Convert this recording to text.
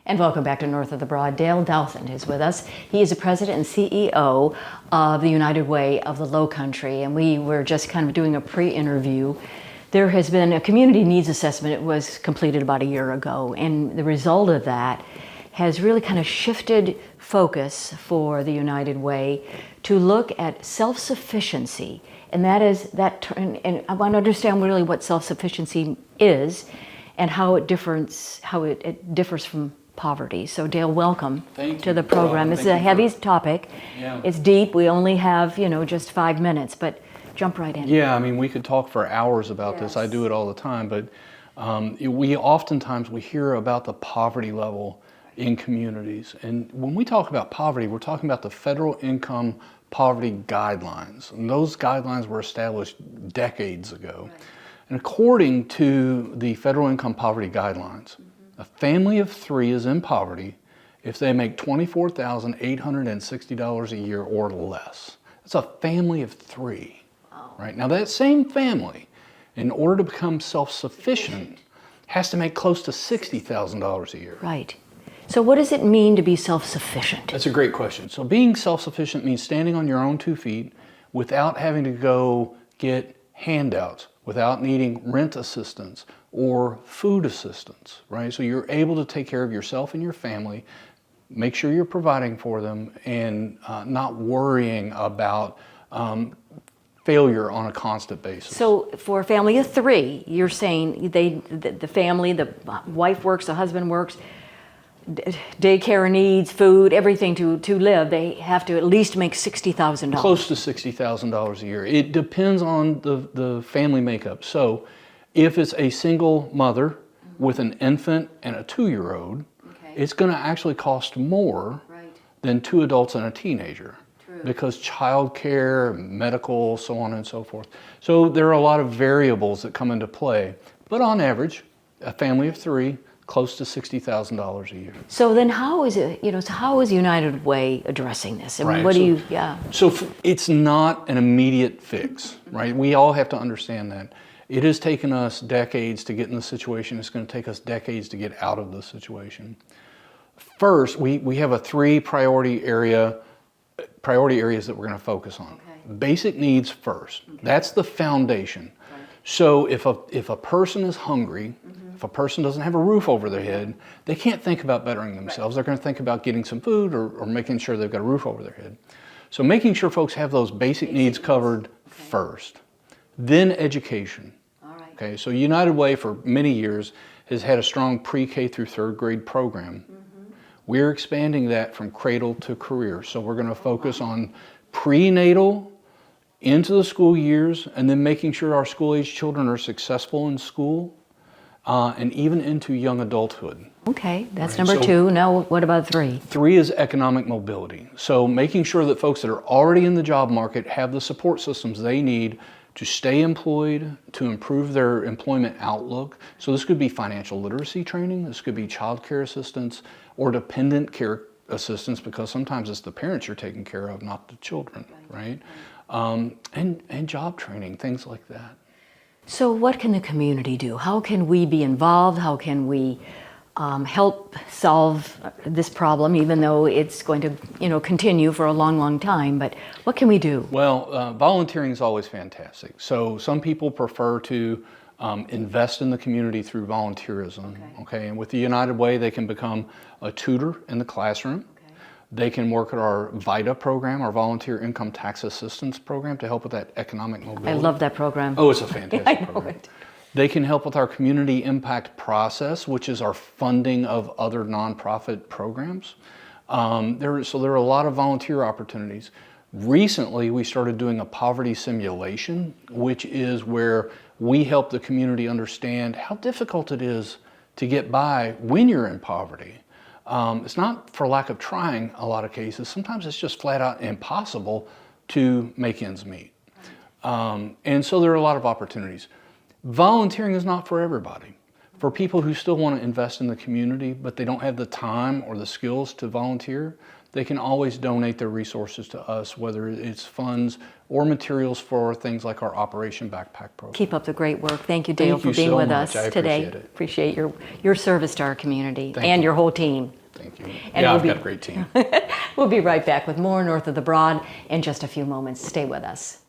And welcome back to North of the Broad. Dale Douthat is with us. He is the president and CEO of the United Way of the Lowcountry, and we were just kind of doing a pre-interview. There has been a community needs assessment. It was completed about a year ago, and the result of that has really kind of shifted focus for the United Way to look at self-sufficiency, and that is that. And I want to understand really what self-sufficiency is, and how it differs from poverty. So Dale, welcome to the program. This is a heavy topic. Yeah. It's deep. We only have, just 5 minutes, but jump right in. Yeah, I mean, we could talk for hours about this. I do it all the time, but we oftentimes hear about the poverty level in communities. And when we talk about poverty, we're talking about the federal income poverty guidelines. And those guidelines were established decades ago. Right. And according to the federal income poverty guidelines, a family of 3 is in poverty if they make $24,860 a year or less. That's a family of 3, right? Now that same family, in order to become self-sufficient, has to make close to $60,000 a year. Right. So what does it mean to be self-sufficient? That's a great question. So being self-sufficient means standing on your own 2 feet without having to go get handouts, without needing rent assistance or food assistance, right? So you're able to take care of yourself and your family, make sure you're providing for them, and not worrying about failure on a constant basis. So for a family of 3, you're saying the family, the wife works, the husband works, daycare needs, food, everything to live, they have to at least make $60,000. Close to $60,000 a year. It depends on the family makeup. So if it's a single mother with an infant and a 2-year-old, it's going to actually cost more than 2 adults and a teenager. True. Because childcare, medical, so on and so forth. So there are a lot of variables that come into play. But on average, a family of 3, close to $60,000 a year. So then how is it, so how is United Way addressing this? I mean, what do you, So it's not an immediate fix, right? We all have to understand that. It has taken us decades to get in the situation. It's going to take us decades to get out of the situation. First, we have a 3 priority areas that we're going to focus on. Okay. Basic needs first. Okay. That's the foundation. Right. So if a person is hungry, if a person doesn't have a roof over their head, they can't think about bettering themselves. They're going to think about getting some food or making sure they've got a roof over their head. So making sure folks have those basic needs covered first. Then education. All right. Okay, so United Way for many years has had a strong pre-K through 3rd grade program. We're expanding that from cradle to career. So we're going to focus on prenatal into the school years, and then making sure our school-age children are successful in school, and even into young adulthood. Okay, that's number 2. Now what about 3? 3 is economic mobility. So making sure that folks that are already in the job market have the support systems they need to stay employed, to improve their employment outlook. So this could be financial literacy training, this could be child care assistance, or dependent care assistance, because sometimes it's the parents you're taking care of, not the children, right? And job training, things like that. So what can the community do? How can we be involved? How can we help solve this problem, even though it's going to continue for a long, long time? But what can we do? Well, volunteering is always fantastic. So some people prefer to invest in the community through volunteerism. Okay, and with the United Way, they can become a tutor in the classroom. They can work at our VITA program, our Volunteer Income Tax Assistance program, to help with that economic mobility. I love that program. Oh, it's a fantastic I know program. it. They can help with our community impact process, which is our funding of other nonprofit programs. So there are a lot of volunteer opportunities. Recently, we started doing a poverty simulation, which is where we help the community understand how difficult it is to get by when you're in poverty. It's not for lack of trying a lot of cases. Sometimes it's just flat out impossible to make ends meet. And so there are a lot of opportunities. Volunteering is not for everybody. For people who still want to invest in the community, but they don't have the time or the skills to volunteer, they can always donate their resources to us, whether it's funds or materials for things like our Operation Backpack program. Keep up the great work. Thank you, Dale, Thank you for being so with much. us I today. appreciate it. Appreciate your service to our community Thank and you. your whole team. Thank you. And Yeah, we'll I've be- got a great team. We'll be right back with more North of the Broad in just a few moments. Stay with us.